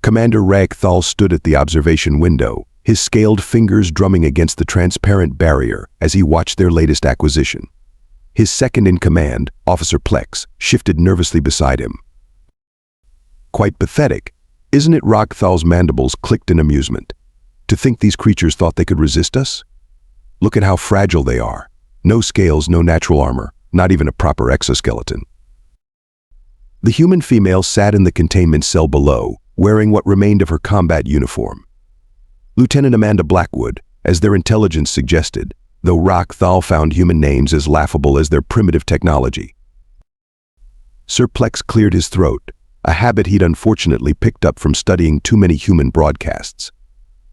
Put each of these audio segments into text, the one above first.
Commander Ragthal stood at the observation window, his scaled fingers drumming against the transparent barrier as he watched their latest acquisition. His second-in-command, Officer Plex, shifted nervously beside him. Quite pathetic, isn't it? Ragthal's mandibles clicked in amusement. To think these creatures thought they could resist us? Look at how fragile they are. No scales, no natural armor, not even a proper exoskeleton. The human female sat in the containment cell below, wearing what remained of her combat uniform. Lieutenant Amanda Blackwood, as their intelligence suggested, though Ragthal found human names as laughable as their primitive technology. Sir Plex cleared his throat, a habit he'd unfortunately picked up from studying too many human broadcasts.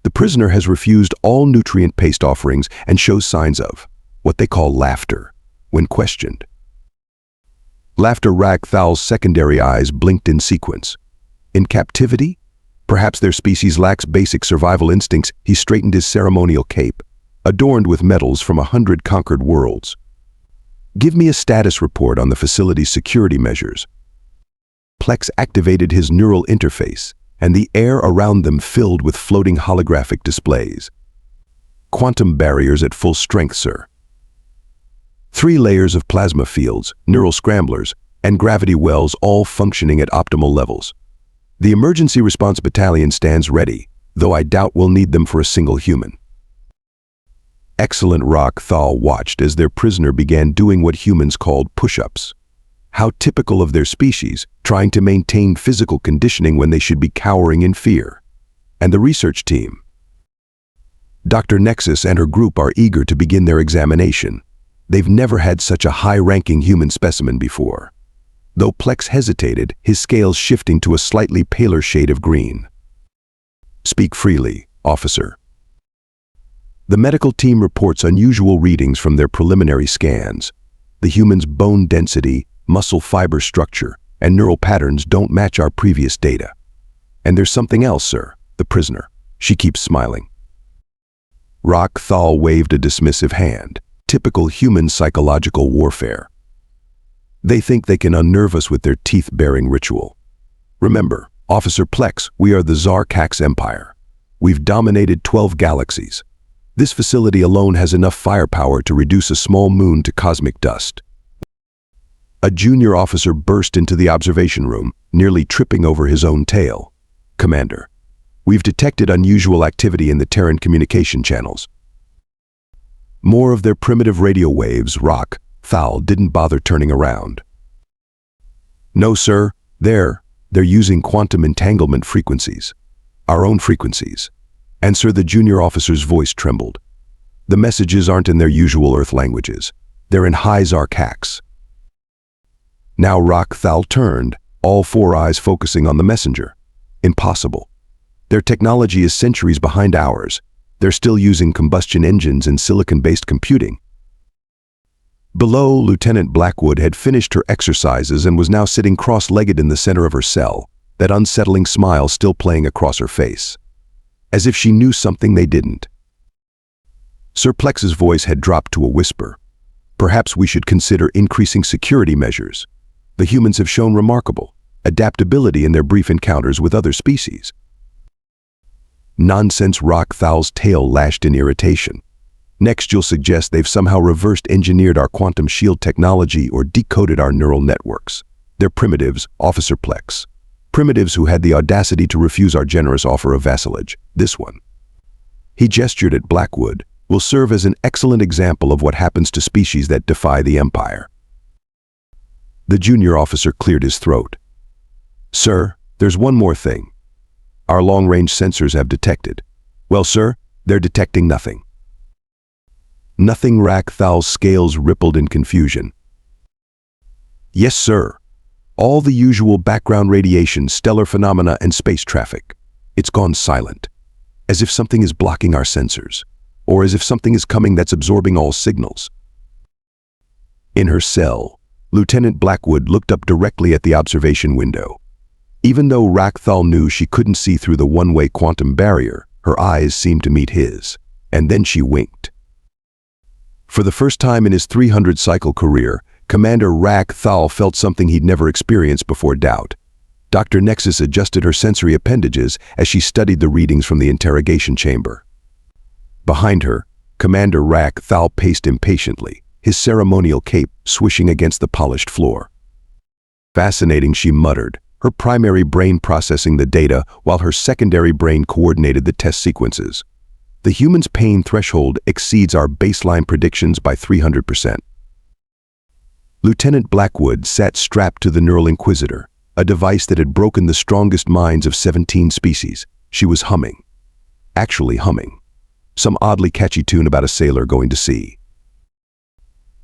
The prisoner has refused all nutrient paste offerings and shows signs of what they call laughter when questioned. Laughter. Ragthal's secondary eyes blinked in sequence. In captivity? Perhaps their species lacks basic survival instincts. He straightened his ceremonial cape, adorned with medals from 100 conquered worlds. Give me a status report on the facility's security measures. Plex activated his neural interface, and the air around them filled with floating holographic displays. Quantum barriers at full strength, sir. 3 layers of plasma fields, neural scramblers, and gravity wells all functioning at optimal levels. The emergency response battalion stands ready, though I doubt we'll need them for a single human. Excellent. Ragthal watched as their prisoner began doing what humans called push-ups. How typical of their species, trying to maintain physical conditioning when they should be cowering in fear. And the research team. Dr. Nexus and her group are eager to begin their examination. They've never had such a high-ranking human specimen before. Though Plex hesitated, his scales shifting to a slightly paler shade of green. Speak freely, officer. The medical team reports unusual readings from their preliminary scans. The human's bone density, muscle fiber structure, and neural patterns don't match our previous data. And there's something else, sir, the prisoner. She keeps smiling. Ragthal waved a dismissive hand. Typical human psychological warfare. They think they can unnerve us with their teeth-baring ritual. Remember, Officer Plex, we are the Zarkax Empire. We've dominated 12 galaxies. This facility alone has enough firepower to reduce a small moon to cosmic dust. A junior officer burst into the observation room, nearly tripping over his own tail. Commander, we've detected unusual activity in the Terran communication channels. More of their primitive radio waves. Ragthal didn't bother turning around. No, sir, they're using quantum entanglement frequencies. Our own frequencies. And sir, the junior officer's voice trembled. The messages aren't in their usual Earth languages. They're in High Zarkax. Now Ragthal turned, all 4 eyes focusing on the messenger. Impossible. Their technology is centuries behind ours. They're still using combustion engines and silicon-based computing. Below, Lieutenant Blackwood had finished her exercises and was now sitting cross-legged in the center of her cell, that unsettling smile still playing across her face. As if she knew something they didn't. Sir Plex's voice had dropped to a whisper. Perhaps we should consider increasing security measures. The humans have shown remarkable adaptability in their brief encounters with other species. Nonsense. Ragthal's tail lashed in irritation. Next you'll suggest they've somehow reversed engineered our quantum shield technology or decoded our neural networks. They're primitives, Officer Plex. Primitives who had the audacity to refuse our generous offer of vassalage. This one. He gestured at Blackwood, will serve as an excellent example of what happens to species that defy the Empire. The junior officer cleared his throat. Sir, there's one more thing. Our long-range sensors have detected. Well, sir, they're detecting nothing. Nothing. Ragthal's scales rippled in confusion. Yes, sir. All the usual background radiation, stellar phenomena, and space traffic. It's gone silent. As if something is blocking our sensors. Or as if something is coming that's absorbing all signals. In her cell, Lieutenant Blackwood looked up directly at the observation window. Even though Ragthal knew she couldn't see through the one-way quantum barrier, her eyes seemed to meet his, and then she winked. For the first time in his 300-cycle career, Commander Ragthal felt something he'd never experienced before: doubt. Dr. Nexus adjusted her sensory appendages as she studied the readings from the interrogation chamber. Behind her, Commander Rak Thal paced impatiently, his ceremonial cape swishing against the polished floor. Fascinating, she muttered, her primary brain processing the data while her secondary brain coordinated the test sequences. The human's pain threshold exceeds our baseline predictions by 300%. Lieutenant Blackwood sat strapped to the Neural Inquisitor, a device that had broken the strongest minds of 17 species. She was humming. Actually humming. Some oddly catchy tune about a sailor going to sea.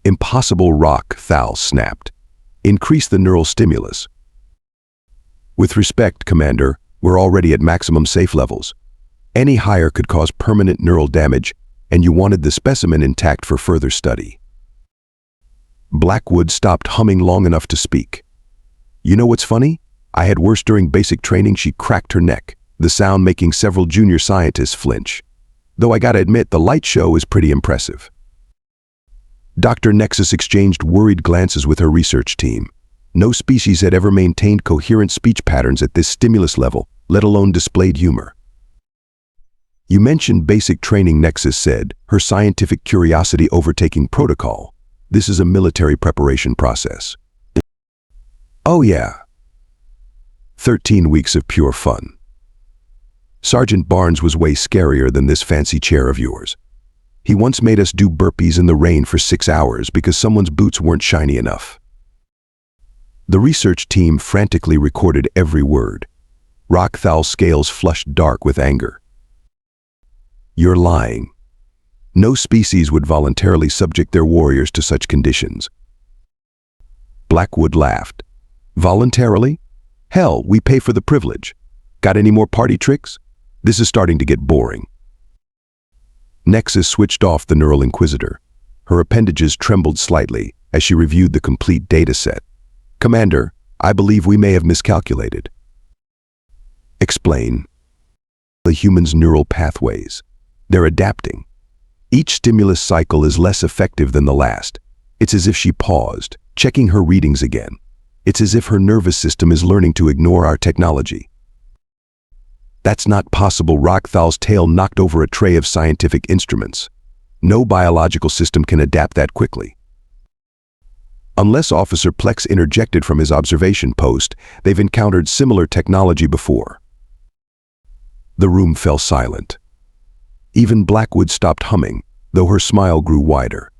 Impossible, Rak Thal snapped. Increase the neural stimulus. With respect, Commander, we're already at maximum safe levels. Any higher could cause permanent neural damage, and you wanted the specimen intact for further study. Blackwood stopped humming long enough to speak. You know what's funny? I had worse during basic training. She cracked her neck, the sound making several junior scientists flinch. Though I gotta admit, the light show is pretty impressive. Dr. Nexus exchanged worried glances with her research team. No species had ever maintained coherent speech patterns at this stimulus level, let alone displayed humor. You mentioned basic training, Nexus said, her scientific curiosity overtaking protocol. This is a military preparation process. Oh yeah. 13 weeks of pure fun. Sergeant Barnes was way scarier than this fancy chair of yours. He once made us do burpees in the rain for 6 hours because someone's boots weren't shiny enough. The research team frantically recorded every word. Rak Thal's scales flushed dark with anger. You're lying. No species would voluntarily subject their warriors to such conditions. Blackwood laughed. Voluntarily? Hell, we pay for the privilege. Got any more party tricks? This is starting to get boring. Nexus switched off the Neural Inquisitor. Her appendages trembled slightly as she reviewed the complete data set. Commander, I believe we may have miscalculated. Explain. The human's neural pathways. They're adapting. Each stimulus cycle is less effective than the last. It's as if she paused, checking her readings again. It's as if her nervous system is learning to ignore our technology. That's not possible. Rak Thal's tail knocked over a tray of scientific instruments. No biological system can adapt that quickly. Unless Officer Plex interjected from his observation post, they've encountered similar technology before. The room fell silent. Even Blackwood stopped humming, though her smile grew wider.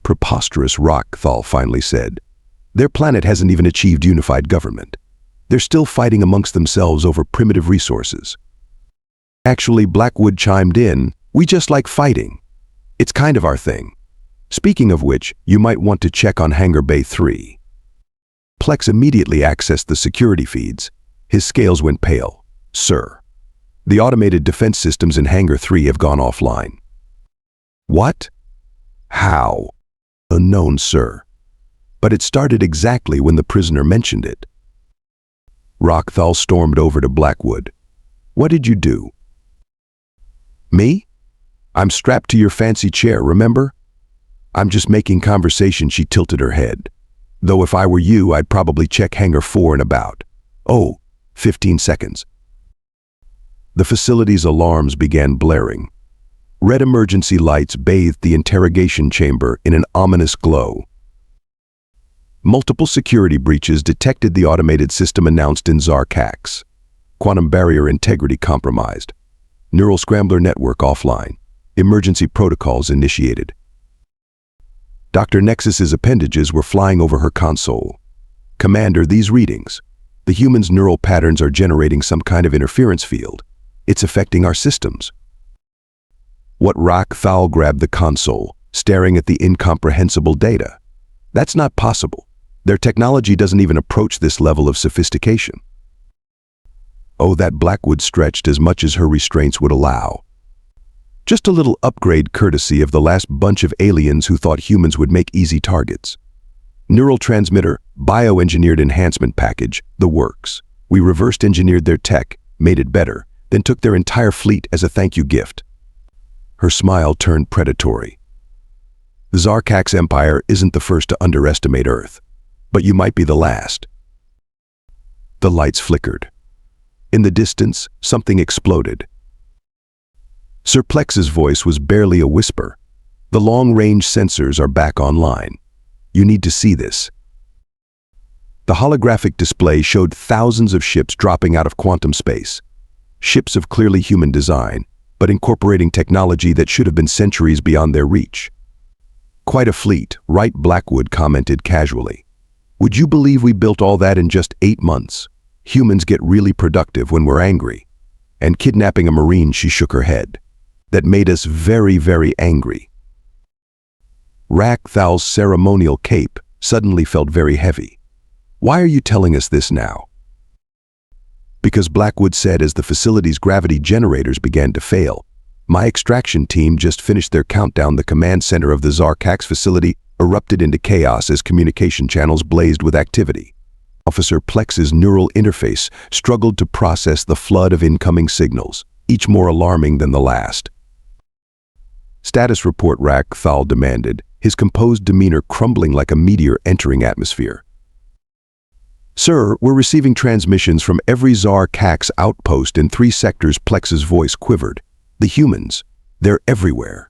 Preposterous, Rak Thal finally said. Their planet hasn't even achieved unified government. They're still fighting amongst themselves over primitive resources. Actually, Blackwood chimed in, we just like fighting. It's kind of our thing. Speaking of which, you might want to check on Hangar Bay 3. Plex immediately accessed the security feeds. His scales went pale. Sir, the automated defense systems in Hangar 3 have gone offline. What? How? Unknown, sir. But it started exactly when the prisoner mentioned it. Rak Thal stormed over to Blackwood. What did you do? Me? I'm strapped to your fancy chair, remember? I'm just making conversation. She tilted her head. Though if I were you, I'd probably check Hangar 4 in about, 15 seconds. The facility's alarms began blaring. Red emergency lights bathed the interrogation chamber in an ominous glow. Multiple security breaches detected, the automated system announced in Zarkax. Quantum barrier integrity compromised. Neural scrambler network offline. Emergency protocols initiated. Dr. Nexus's appendages were flying over her console. Commander, these readings. The human's neural patterns are generating some kind of interference field. It's affecting our systems. What? Rak Thal grabbed the console, staring at the incomprehensible data. That's not possible. Their technology doesn't even approach this level of sophistication. Oh, that Blackwood stretched as much as her restraints would allow. Just a little upgrade courtesy of the last bunch of aliens who thought humans would make easy targets. Neural transmitter, bioengineered enhancement package, the works. We reversed engineered their tech, made it better, then took their entire fleet as a thank you gift. Her smile turned predatory. The Zarkax Empire isn't the first to underestimate Earth, but you might be the last. The lights flickered. In the distance, something exploded. Sir Plex's voice was barely a whisper. The long-range sensors are back online. You need to see this. The holographic display showed thousands of ships dropping out of quantum space. Ships of clearly human design, but incorporating technology that should have been centuries beyond their reach. Quite a fleet, right? Blackwood commented casually. Would you believe we built all that in just 8 months? Humans get really productive when we're angry. And kidnapping a Marine, she shook her head. That made us very, very angry. Rakthal's ceremonial cape suddenly felt very heavy. Why are you telling us this now? Because Blackwood said as the facility's gravity generators began to fail, my extraction team just finished their countdown. The command center of the Zarkax facility erupted into chaos as communication channels blazed with activity. Officer Plex's neural interface struggled to process the flood of incoming signals, each more alarming than the last. Status report, Rakthal demanded, his composed demeanor crumbling like a meteor entering atmosphere. Sir, we're receiving transmissions from every Zarkax outpost in 3 sectors. Plex's voice quivered. The humans, they're everywhere.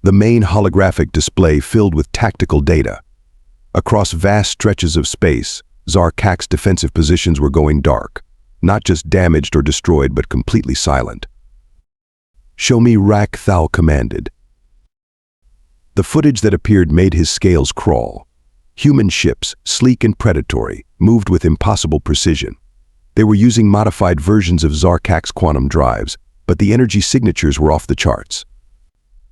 The main holographic display filled with tactical data. Across vast stretches of space, Zarkax defensive positions were going dark, not just damaged or destroyed, but completely silent. Show me, Rakthal commanded. The footage that appeared made his scales crawl. Human ships, sleek and predatory, moved with impossible precision. They were using modified versions of Zarkax quantum drives, but the energy signatures were off the charts.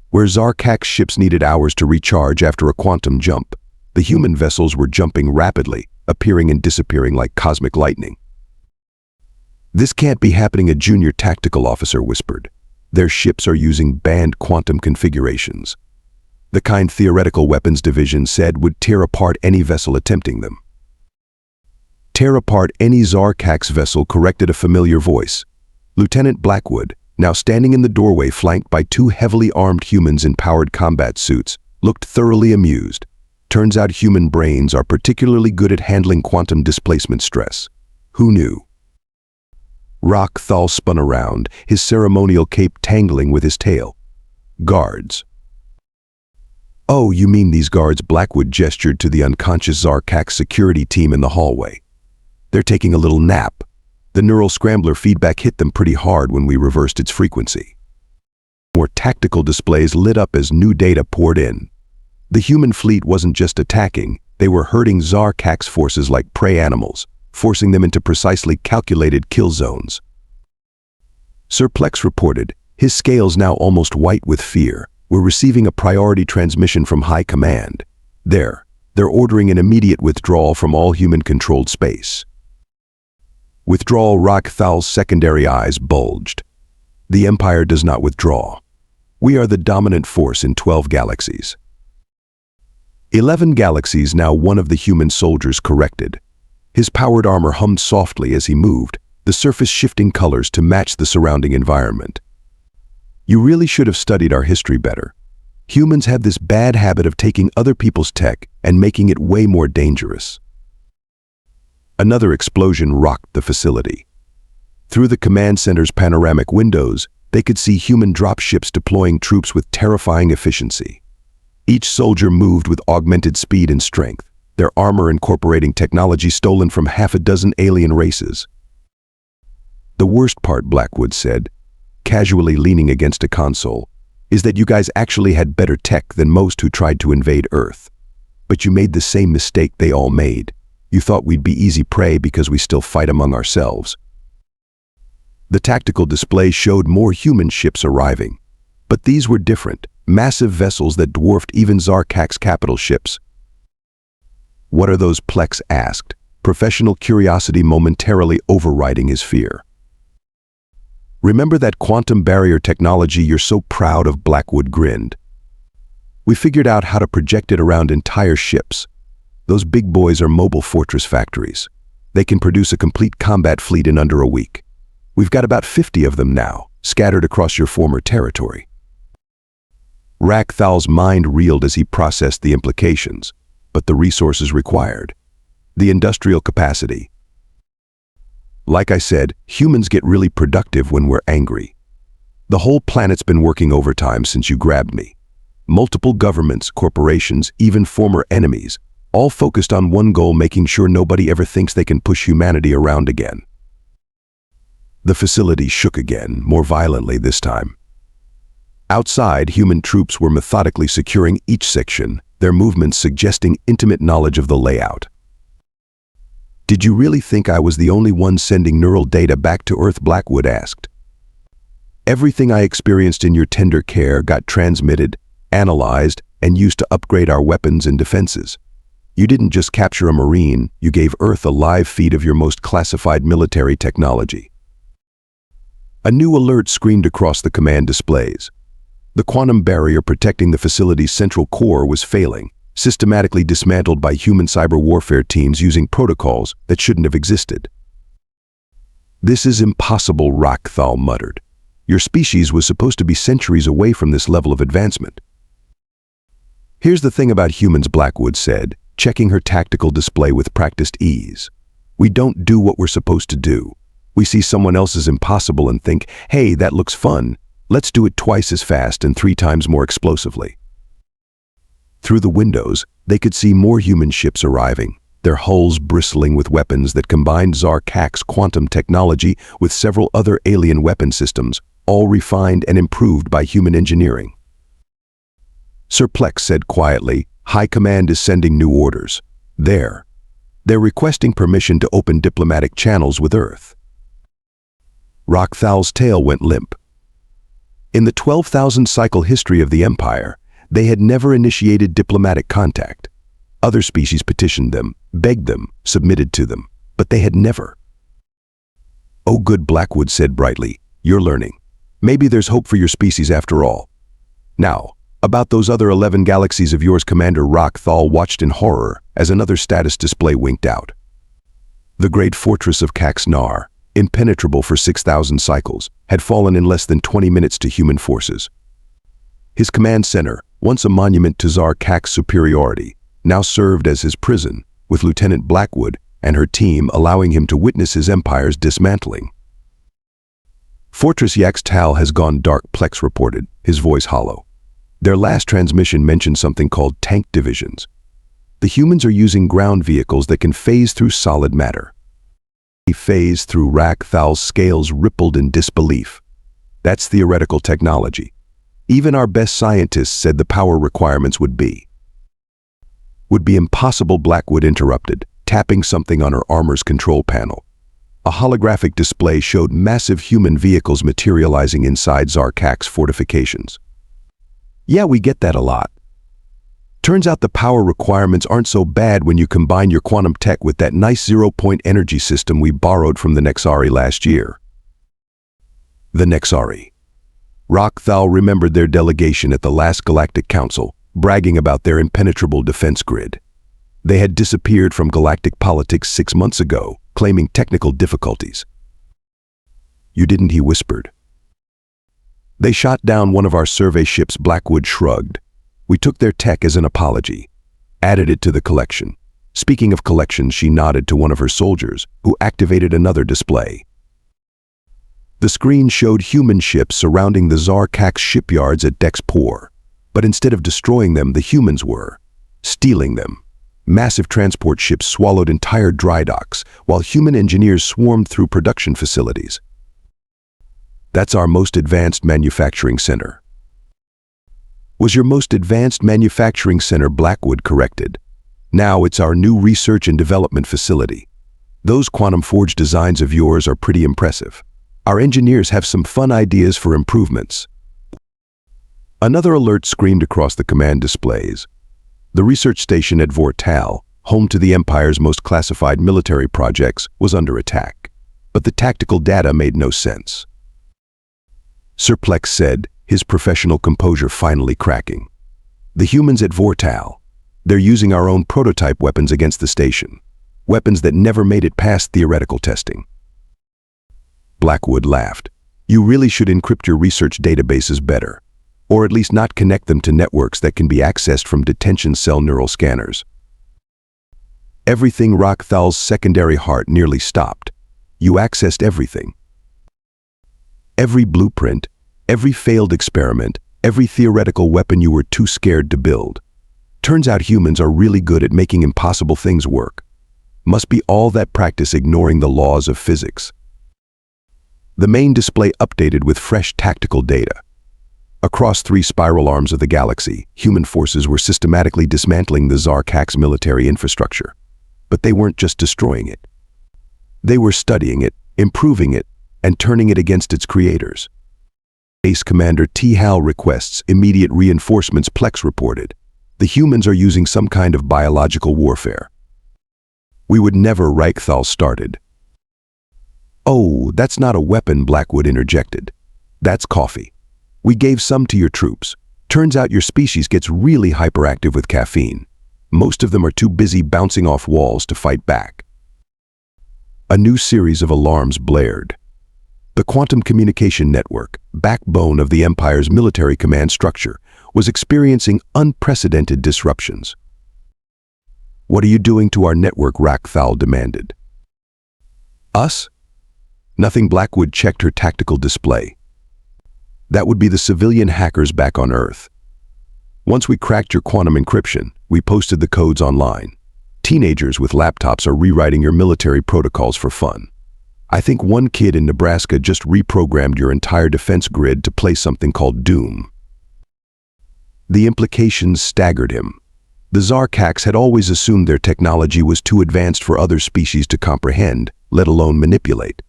Where Zarkax ships needed hours to recharge after a quantum jump, the human vessels were jumping rapidly, appearing and disappearing like cosmic lightning. This can't be happening, a junior tactical officer whispered. Their ships are using banned quantum configurations. The kind theoretical weapons division said would tear apart any vessel attempting them. Tear apart any Zarkax vessel, corrected a familiar voice. Lieutenant Blackwood, now standing in the doorway flanked by 2 heavily armed humans in powered combat suits, looked thoroughly amused. Turns out human brains are particularly good at handling quantum displacement stress. Who knew? Rakthal spun around, his ceremonial cape tangling with his tail. Guards. Oh, you mean these guards? Blackwood gestured to the unconscious Zarkax security team in the hallway. They're taking a little nap. The neural scrambler feedback hit them pretty hard when we reversed its frequency. More tactical displays lit up as new data poured in. The human fleet wasn't just attacking, they were herding Zarkax forces like prey animals, forcing them into precisely calculated kill zones. Sir Plex reported, his scales now almost white with fear. We're receiving a priority transmission from High Command. They're ordering an immediate withdrawal from all human-controlled space. Withdrawal? Rakthal's secondary eyes bulged. The Empire does not withdraw. We are the dominant force in 12 galaxies. 11 galaxies now, one of the human soldiers corrected. His powered armor hummed softly as he moved, the surface shifting colors to match the surrounding environment. You really should have studied our history better. Humans have this bad habit of taking other people's tech and making it way more dangerous. Another explosion rocked the facility. Through the command center's panoramic windows, they could see human dropships deploying troops with terrifying efficiency. Each soldier moved with augmented speed and strength, their armor incorporating technology stolen from half a dozen alien races. The worst part, Blackwood said, casually leaning against a console, is that you guys actually had better tech than most who tried to invade Earth. But you made the same mistake they all made. You thought we'd be easy prey because we still fight among ourselves. The tactical display showed more human ships arriving. But these were different, massive vessels that dwarfed even Zarkax capital ships. What are those? Plex asked, professional curiosity momentarily overriding his fear. Remember that quantum barrier technology you're so proud of? Blackwood grinned. We figured out how to project it around entire ships. Those big boys are mobile fortress factories. They can produce a complete combat fleet in under a week. We've got about 50 of them now, scattered across your former territory. Rakthal's mind reeled as he processed the implications, but the resources required. The industrial capacity, Like I said, humans get really productive when we're angry. The whole planet's been working overtime since you grabbed me. Multiple governments, corporations, even former enemies, all focused on one goal, making sure nobody ever thinks they can push humanity around again. The facility shook again, more violently this time. Outside, human troops were methodically securing each section, their movements suggesting intimate knowledge of the layout. "Did you really think I was the only one sending neural data back to Earth?" Blackwood asked. "Everything I experienced in your tender care got transmitted, analyzed, and used to upgrade our weapons and defenses. You didn't just capture a Marine, you gave Earth a live feed of your most classified military technology." A new alert screamed across the command displays. The quantum barrier protecting the facility's central core was failing, systematically dismantled by human cyber warfare teams using protocols that shouldn't have existed. "This is impossible," Rockthal muttered. "Your species was supposed to be centuries away from this level of advancement." "Here's the thing about humans," Blackwood said, checking her tactical display with practiced ease. "We don't do what we're supposed to do. We see someone else's impossible and think, hey, that looks fun. Let's do it twice as fast and 3 times more explosively." Through the windows, they could see more human ships arriving, their hulls bristling with weapons that combined Zarkak's quantum technology with several other alien weapon systems, all refined and improved by human engineering. Sir Plex said quietly, "High Command is sending new orders. They're requesting permission to open diplomatic channels with Earth." Rockthal's tail went limp. In the 12,000 cycle history of the Empire, they had never initiated diplomatic contact. Other species petitioned them, begged them, submitted to them, but they had never. "Oh good," Blackwood said brightly, "you're learning. Maybe there's hope for your species after all. Now, about those other 11 galaxies of yours." Commander Rockthal watched in horror as another status display winked out. The great fortress of Kaxnar, impenetrable for 6,000 cycles, had fallen in less than 20 minutes to human forces. His command center, once a monument to Zarkak's superiority, now served as his prison, with Lieutenant Blackwood and her team allowing him to witness his empire's dismantling. "Fortress Yaxtal has gone dark," Plex reported, his voice hollow. "Their last transmission mentioned something called tank divisions. The humans are using ground vehicles that can phase through solid matter." He phased through. Rackthal's scales rippled in disbelief. "That's theoretical technology. Even our best scientists said the power requirements would be impossible," Blackwood interrupted, tapping something on her armor's control panel. A holographic display showed massive human vehicles materializing inside Zarkak's fortifications. "Yeah, we get that a lot. Turns out the power requirements aren't so bad when you combine your quantum tech with that nice zero-point energy system we borrowed from the Nexari last year." The Nexari. Rockthal remembered their delegation at the last Galactic Council, bragging about their impenetrable defense grid. They had disappeared from galactic politics 6 months ago, claiming technical difficulties. "You didn't," he whispered. "They shot down one of our survey ships," Blackwood shrugged. "We took their tech as an apology, added it to the collection." Speaking of collections, she nodded to one of her soldiers, who activated another display. The screen showed human ships surrounding the Zarkak shipyards at Dexpor, but instead of destroying them, the humans were stealing them. Massive transport ships swallowed entire dry docks, while human engineers swarmed through production facilities. "That's our most advanced manufacturing center." "Was your most advanced manufacturing center," Blackwood corrected. "Now it's our new research and development facility. Those quantum forge designs of yours are pretty impressive. Our engineers have some fun ideas for improvements." Another alert screamed across the command displays. The research station at Vortal, home to the Empire's most classified military projects, was under attack. But the tactical data made no sense. Sir Plex said, his professional composure finally cracking. "The humans at Vortal, they're using our own prototype weapons against the station. Weapons that never made it past theoretical testing." Blackwood laughed. "You really should encrypt your research databases better, or at least not connect them to networks that can be accessed from detention cell neural scanners." Everything. Rockthal's secondary heart nearly stopped. You accessed everything. Every blueprint, every failed experiment, every theoretical weapon you were too scared to build. Turns out humans are really good at making impossible things work. Must be all that practice ignoring the laws of physics. The main display updated with fresh tactical data. Across 3 spiral arms of the galaxy, human forces were systematically dismantling the Zarkak's military infrastructure. But they weren't just destroying it. They were studying it, improving it, and turning it against its creators. Base Commander T. Hal requests immediate reinforcements. Plex reported. The humans are using some kind of biological warfare. We would never. Reichthal started. Oh, that's not a weapon, Blackwood interjected. That's coffee. We gave some to your troops. Turns out your species gets really hyperactive with caffeine. Most of them are too busy bouncing off walls to fight back. A new series of alarms blared. The quantum communication network, backbone of the Empire's military command structure, was experiencing unprecedented disruptions. What are you doing to our network? Reichthal demanded. Us? Nothing. Blackwood checked her tactical display. That would be the civilian hackers back on Earth. Once we cracked your quantum encryption, we posted the codes online. Teenagers with laptops are rewriting your military protocols for fun. I think one kid in Nebraska just reprogrammed your entire defense grid to play something called Doom. The implications staggered him. The Zarkaks had always assumed their technology was too advanced for other species to comprehend, let alone manipulate.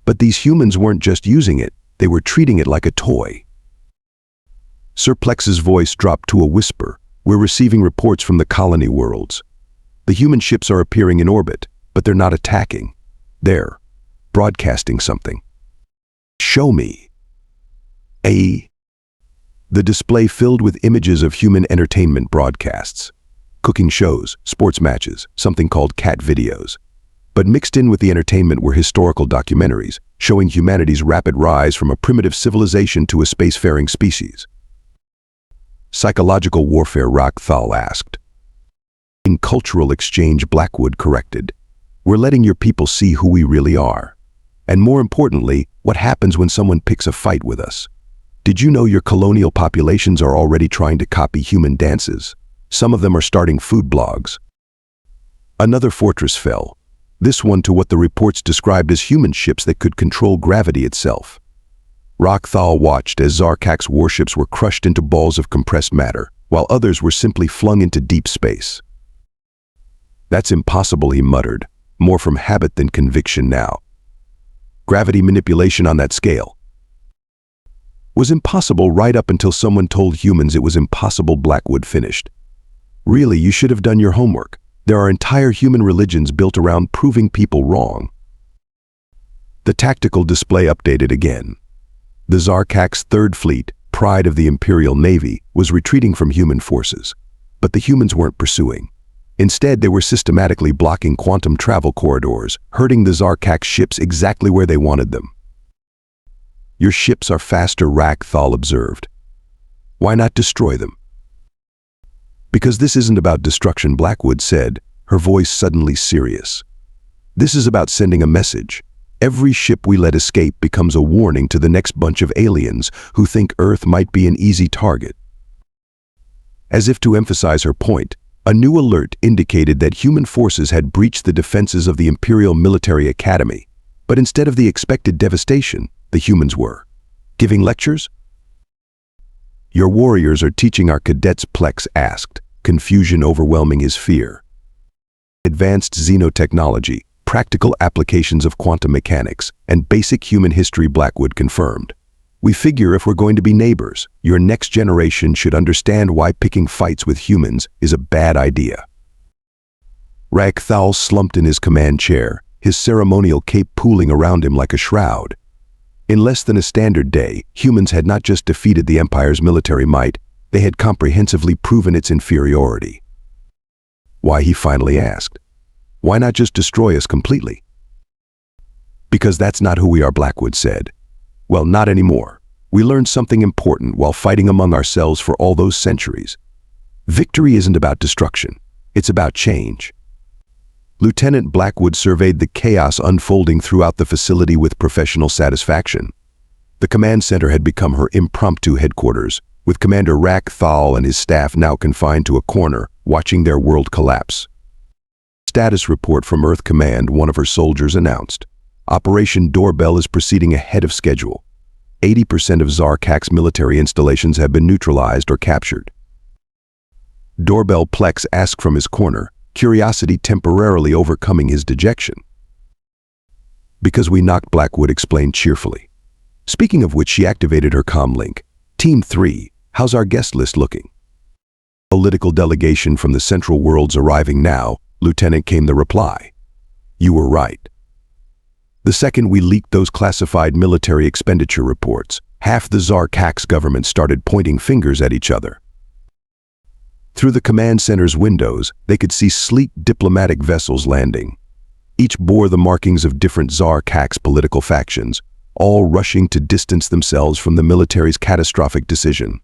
But these humans weren't just using it, they were treating it like a toy. Sir Plex's voice dropped to a whisper. We're receiving reports from the colony worlds. The human ships are appearing in orbit, but they're not attacking. They're broadcasting something. Show me. The display filled with images of human entertainment broadcasts. Cooking shows, sports matches, something called cat videos. But mixed in with the entertainment were historical documentaries, showing humanity's rapid rise from a primitive civilization to a spacefaring species. Psychological warfare, Reichthal asked. In cultural exchange, Blackwood corrected. We're letting your people see who we really are. And more importantly, what happens when someone picks a fight with us. Did you know your colonial populations are already trying to copy human dances? Some of them are starting food blogs. Another fortress fell. This one to what the reports described as human ships that could control gravity itself. Reichthal watched as Zarkak's warships were crushed into balls of compressed matter, while others were simply flung into deep space. That's impossible, he muttered, more from habit than conviction now. Gravity manipulation on that scale was impossible right up until someone told humans it was impossible, Blackwood finished. Really, you should have done your homework. There are entire human religions built around proving people wrong. The tactical display updated again. The Zarkak's Third Fleet, pride of the Imperial Navy, was retreating from human forces. But the humans weren't pursuing. Instead, they were systematically blocking quantum travel corridors, herding the Zarkak ships exactly where they wanted them. Your ships are faster, Reichthal observed. Why not destroy them? Because this isn't about destruction, Blackwood said, her voice suddenly serious. This is about sending a message. Every ship we let escape becomes a warning to the next bunch of aliens who think Earth might be an easy target. As if to emphasize her point, a new alert indicated that human forces had breached the defenses of the Imperial Military Academy, but instead of the expected devastation, the humans were giving lectures. Your warriors are teaching our cadets, Plex asked, confusion overwhelming his fear. Advanced xenotechnology, practical applications of quantum mechanics, and basic human history, Blackwood confirmed. We figure if we're going to be neighbors, your next generation should understand why picking fights with humans is a bad idea. Reichthal slumped in his command chair, his ceremonial cape pooling around him like a shroud. In less than a standard day, humans had not just defeated the Empire's military might, they had comprehensively proven its inferiority. Why, he finally asked. Why not just destroy us completely? Because that's not who we are, Blackwood said. Well, not anymore. We learned something important while fighting among ourselves for all those centuries. Victory isn't about destruction. It's about change. Lieutenant Blackwood surveyed the chaos unfolding throughout the facility with professional satisfaction. The command center had become her impromptu headquarters, with Commander Rack Thal and his staff now confined to a corner, watching their world collapse. Status report from Earth Command, one of her soldiers announced. Operation Doorbell is proceeding ahead of schedule. 80% of Zarkak's military installations have been neutralized or captured. Doorbell Plex asked from his corner, curiosity temporarily overcoming his dejection. Because we knocked, Blackwood explained cheerfully. Speaking of which, she activated her comm link. Team 3, how's our guest list looking? Political delegation from the Central Worlds arriving now, Lieutenant, came the reply. You were right. The second we leaked those classified military expenditure reports, half the Zarkak's government started pointing fingers at each other. Through the command center's windows, they could see sleek diplomatic vessels landing. Each bore the markings of different Zarkak's political factions, all rushing to distance themselves from the military's catastrophic decision.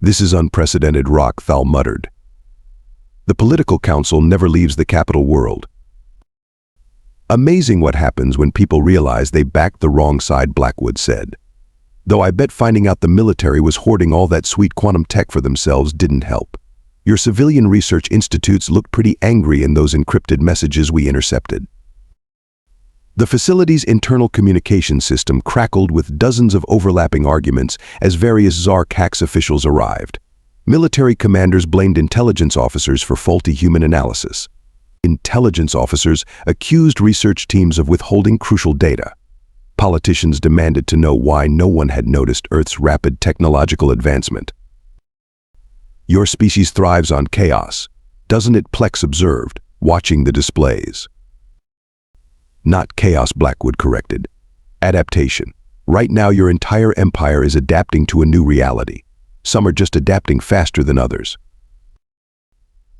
This is unprecedented, Rack Thal muttered. The political council never leaves the capital world. Amazing what happens when people realize they backed the wrong side, Blackwood said. Though I bet finding out the military was hoarding all that sweet quantum tech for themselves didn't help. Your civilian research institutes looked pretty angry in those encrypted messages we intercepted. The facility's internal communication system crackled with dozens of overlapping arguments as various Zarkak's officials arrived. Military commanders blamed intelligence officers for faulty human analysis. Intelligence officers accused research teams of withholding crucial data. Politicians demanded to know why no one had noticed Earth's rapid technological advancement. Your species thrives on chaos, doesn't it? Plex observed, watching the displays. Not chaos, Blackwood corrected. Adaptation. Right now your entire empire is adapting to a new reality. Some are just adapting faster than others.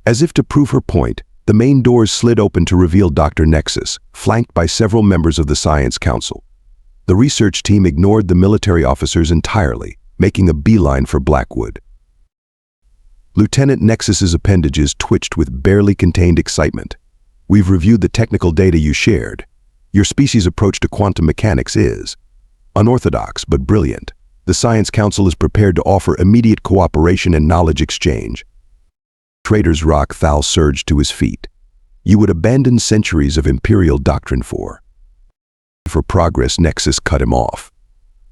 As if to prove her point, the main doors slid open to reveal Dr. Nexus, flanked by several members of the Science Council. The research team ignored the military officers entirely, making a beeline for Blackwood. Lieutenant Nexus's appendages twitched with barely contained excitement. We've reviewed the technical data you shared. Your species' approach to quantum mechanics is unorthodox but brilliant. The Science Council is prepared to offer immediate cooperation and knowledge exchange. Trader's Rack Thal surged to his feet. You would abandon centuries of imperial doctrine for progress. Nexus cut him off.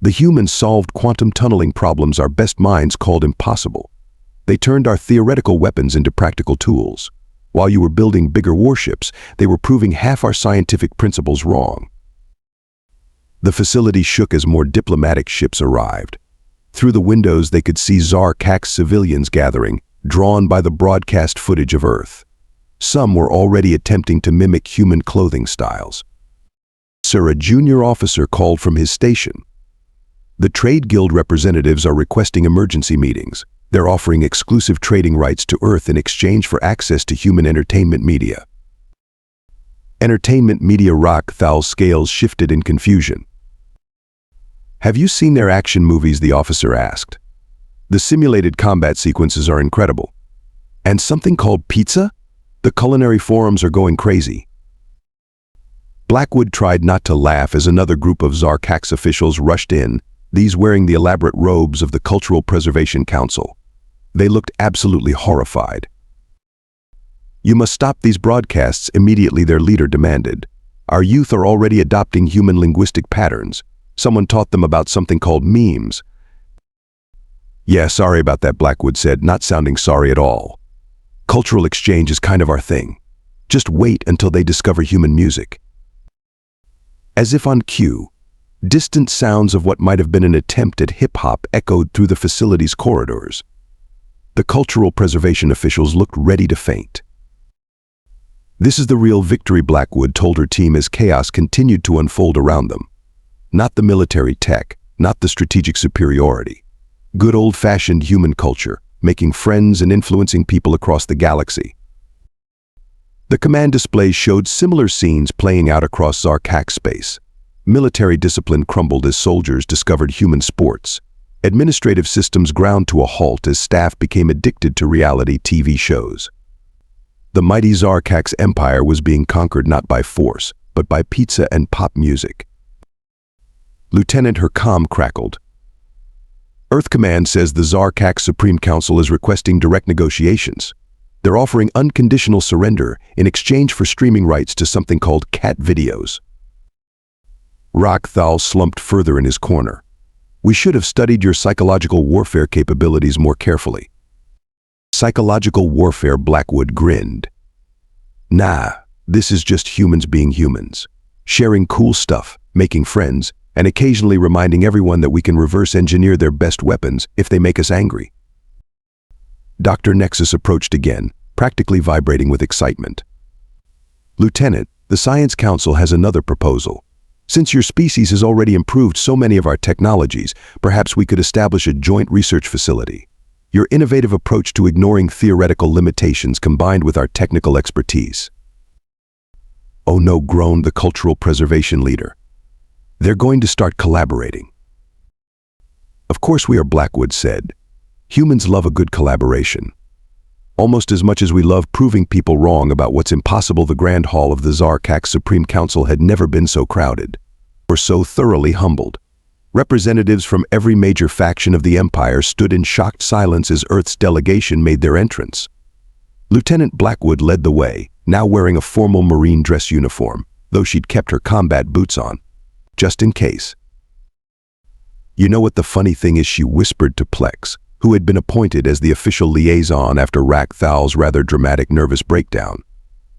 The humans solved quantum tunneling problems our best minds called impossible. They turned our theoretical weapons into practical tools. While you were building bigger warships, they were proving half our scientific principles wrong. The facility shook as more diplomatic ships arrived. Through the windows they could see Zarkak's civilians gathering, drawn by the broadcast footage of Earth. Some were already attempting to mimic human clothing styles. Sir, a junior officer called from his station. The trade guild representatives are requesting emergency meetings. They're offering exclusive trading rights to Earth in exchange for access to human entertainment media. Entertainment media. Rack Thal's scales shifted in confusion. Have you seen their action movies? The officer asked. The simulated combat sequences are incredible. And something called pizza? The culinary forums are going crazy. Blackwood tried not to laugh as another group of Zarkak's officials rushed in, these wearing the elaborate robes of the Cultural Preservation Council. They looked absolutely horrified. You must stop these broadcasts immediately, their leader demanded. Our youth are already adopting human linguistic patterns. Someone taught them about something called memes. Yeah, sorry about that, Blackwood said, not sounding sorry at all. Cultural exchange is kind of our thing. Just wait until they discover human music. As if on cue, distant sounds of what might have been an attempt at hip-hop echoed through the facility's corridors. The cultural preservation officials looked ready to faint. This is the real victory, Blackwood told her team as chaos continued to unfold around them. Not the military tech, not the strategic superiority. Good old-fashioned human culture, making friends and influencing people across the galaxy. The command displays showed similar scenes playing out across Zarkak space. Military discipline crumbled as soldiers discovered human sports. Administrative systems ground to a halt as staff became addicted to reality TV shows. The mighty Zarkak's empire was being conquered not by force, but by pizza and pop music. Lieutenant, her comm crackled. Earth Command says the Zarkak Supreme Council is requesting direct negotiations. They're offering unconditional surrender in exchange for streaming rights to something called cat videos. Rakthal slumped further in his corner. We should have studied your psychological warfare capabilities more carefully. Psychological warfare, Blackwood grinned. Nah, this is just humans being humans. Sharing cool stuff, making friends, and occasionally reminding everyone that we can reverse engineer their best weapons if they make us angry. Dr. Nexus approached again, practically vibrating with excitement. Lieutenant, the Science Council has another proposal. Since your species has already improved so many of our technologies, perhaps we could establish a joint research facility. Your innovative approach to ignoring theoretical limitations combined with our technical expertise. Oh no, groaned the cultural preservation leader. They're going to start collaborating. Of course we are, Blackwood said. Humans love a good collaboration. Almost as much as we love proving people wrong about what's impossible, the Grand Hall of the Zarkak Supreme Council had never been so crowded, or so thoroughly humbled. Representatives from every major faction of the Empire stood in shocked silence as Earth's delegation made their entrance. Lieutenant Blackwood led the way, now wearing a formal marine dress uniform, though she'd kept her combat boots on, just in case. You know what the funny thing is, she whispered to Plex, who had been appointed as the official liaison after Rakthal's rather dramatic nervous breakdown.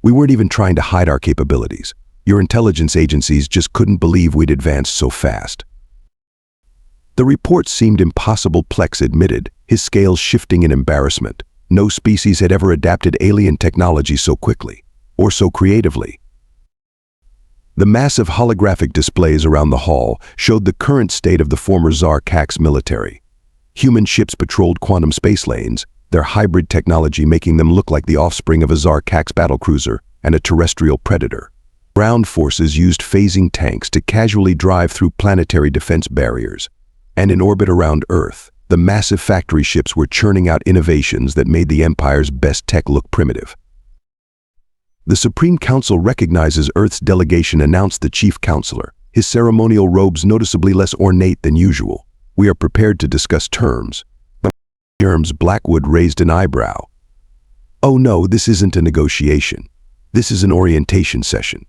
We weren't even trying to hide our capabilities. Your intelligence agencies just couldn't believe we'd advanced so fast. The report seemed impossible, Plex admitted, his scales shifting in embarrassment. No species had ever adapted alien technology so quickly, or so creatively. The massive holographic displays around the hall showed the current state of the former Zarkak's military. Human ships patrolled quantum space lanes, their hybrid technology making them look like the offspring of a Zarkak's battlecruiser and a terrestrial predator. Ground forces used phasing tanks to casually drive through planetary defense barriers. And in orbit around Earth, the massive factory ships were churning out innovations that made the Empire's best tech look primitive. The Supreme Council recognizes Earth's delegation, announced the Chief Counselor, his ceremonial robes noticeably less ornate than usual. We are prepared to discuss terms. Blackwood raised an eyebrow. Oh no, this isn't a negotiation. This is an orientation session.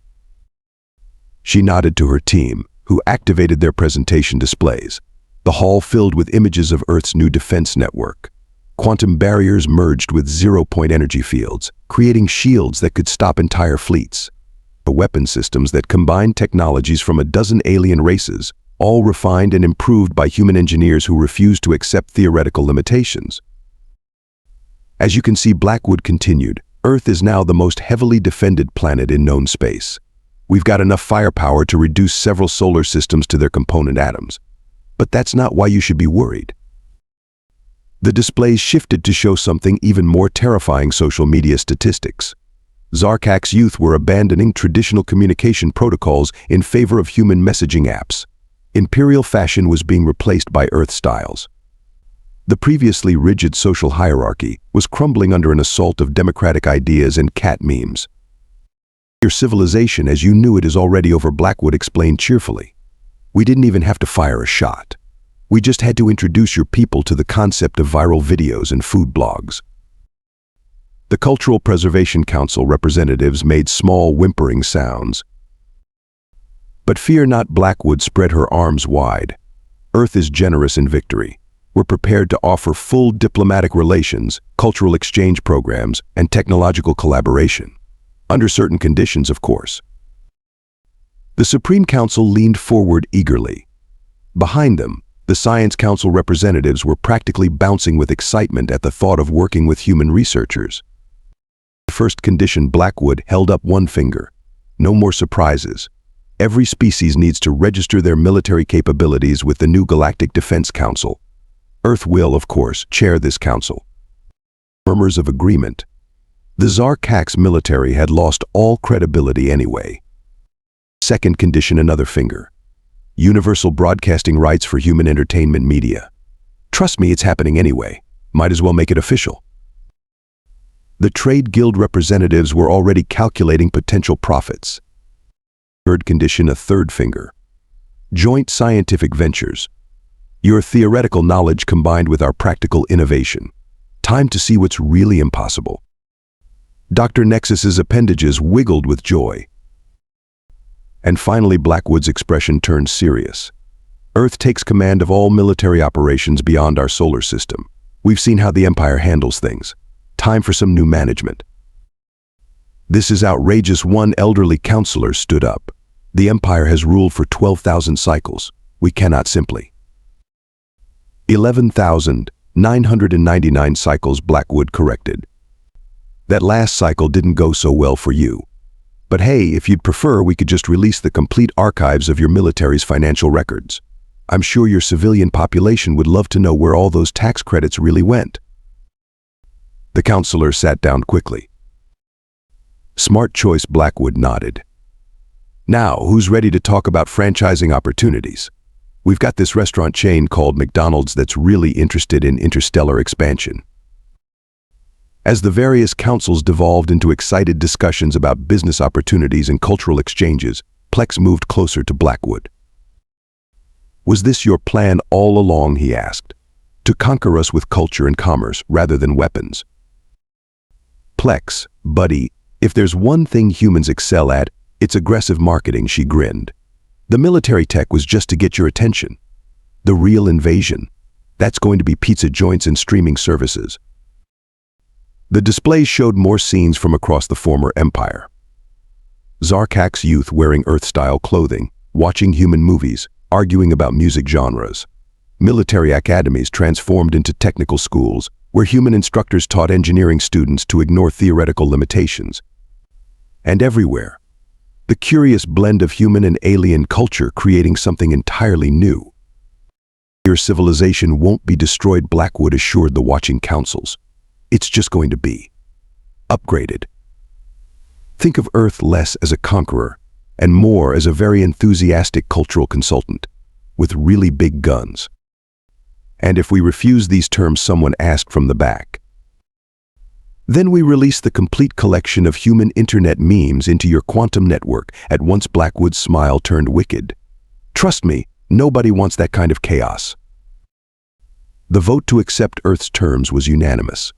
She nodded to her team, who activated their presentation displays. The hall filled with images of Earth's new defense network. Quantum barriers merged with zero-point energy fields, creating shields that could stop entire fleets. The weapon systems that combined technologies from a dozen alien races, all refined and improved by human engineers who refused to accept theoretical limitations. As you can see, Blackwood continued, Earth is now the most heavily defended planet in known space. We've got enough firepower to reduce several solar systems to their component atoms. But that's not why you should be worried. The displays shifted to show something even more terrifying: social media statistics. Zarkak's youth were abandoning traditional communication protocols in favor of human messaging apps. Imperial fashion was being replaced by Earth styles. The previously rigid social hierarchy was crumbling under an assault of democratic ideas and cat memes. Your civilization as you knew it is already over, Blackwood explained cheerfully. We didn't even have to fire a shot. We just had to introduce your people to the concept of viral videos and food blogs. The Cultural Preservation Council representatives made small whimpering sounds. But fear not, Blackwood spread her arms wide. Earth is generous in victory. We're prepared to offer full diplomatic relations, cultural exchange programs, and technological collaboration. Under certain conditions, of course. The Supreme Council leaned forward eagerly. Behind them, the Science Council representatives were practically bouncing with excitement at the thought of working with human researchers. First condition, Blackwood held up one finger. No more surprises. Every species needs to register their military capabilities with the new Galactic Defense Council. Earth will, of course, chair this council. Murmurs of agreement. The Zarkak's military had lost all credibility anyway. Second condition, another finger. Universal broadcasting rights for human entertainment media. Trust me, it's happening anyway. Might as well make it official. The trade guild representatives were already calculating potential profits. Third condition, a third finger. Joint scientific ventures. Your theoretical knowledge combined with our practical innovation. Time to see what's really impossible. Dr. Nexus's appendages wiggled with joy. And finally, Blackwood's expression turned serious. Earth takes command of all military operations beyond our solar system. We've seen how the Empire handles things. Time for some new management. This is outrageous. One elderly counselor stood up. The Empire has ruled for 12,000 cycles. We cannot simply. 11,999 cycles, Blackwood corrected. That last cycle didn't go so well for you. But hey, if you'd prefer, we could just release the complete archives of your military's financial records. I'm sure your civilian population would love to know where all those tax credits really went. The counselor sat down quickly. Smart choice, Blackwood nodded. Now, who's ready to talk about franchising opportunities? We've got this restaurant chain called McDonald's that's really interested in interstellar expansion. As the various councils devolved into excited discussions about business opportunities and cultural exchanges, Plex moved closer to Blackwood. Was this your plan all along, he asked, to conquer us with culture and commerce rather than weapons? Plex, buddy, if there's one thing humans excel at, it's aggressive marketing, she grinned. The military tech was just to get your attention. The real invasion, that's going to be pizza joints and streaming services. The displays showed more scenes from across the former empire. Zarkak's youth wearing Earth-style clothing, watching human movies, arguing about music genres. Military academies transformed into technical schools, where human instructors taught engineering students to ignore theoretical limitations. And everywhere, the curious blend of human and alien culture creating something entirely new. Your civilization won't be destroyed, Blackwood assured the watching councils. It's just going to be upgraded. Think of Earth less as a conqueror and more as a very enthusiastic cultural consultant with really big guns. And if we refuse these terms, someone asked from the back. Then we release the complete collection of human internet memes into your quantum network. At once Blackwood's smile turned wicked. Trust me, nobody wants that kind of chaos. The vote to accept Earth's terms was unanimous.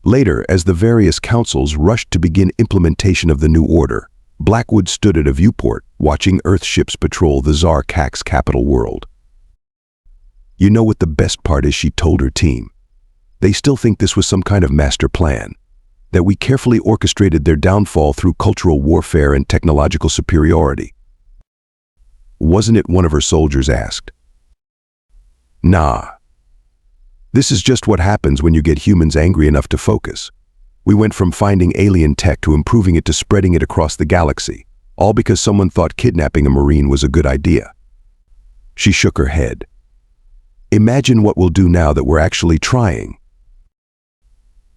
Later, as the various councils rushed to begin implementation of the new order, Blackwood stood at a viewport, watching Earth ships patrol the Zarkak's capital world. You know what the best part is, she told her team. They still think this was some kind of master plan, that we carefully orchestrated their downfall through cultural warfare and technological superiority. Wasn't it, one of her soldiers asked. Nah. This is just what happens when you get humans angry enough to focus. We went from finding alien tech to improving it to spreading it across the galaxy, all because someone thought kidnapping a Marine was a good idea. She shook her head. Imagine what we'll do now that we're actually trying.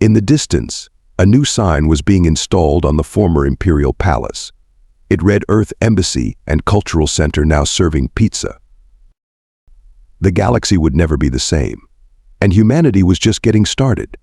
In the distance, a new sign was being installed on the former Imperial Palace. It read Earth Embassy and Cultural Center, now serving pizza. The galaxy would never be the same, and humanity was just getting started.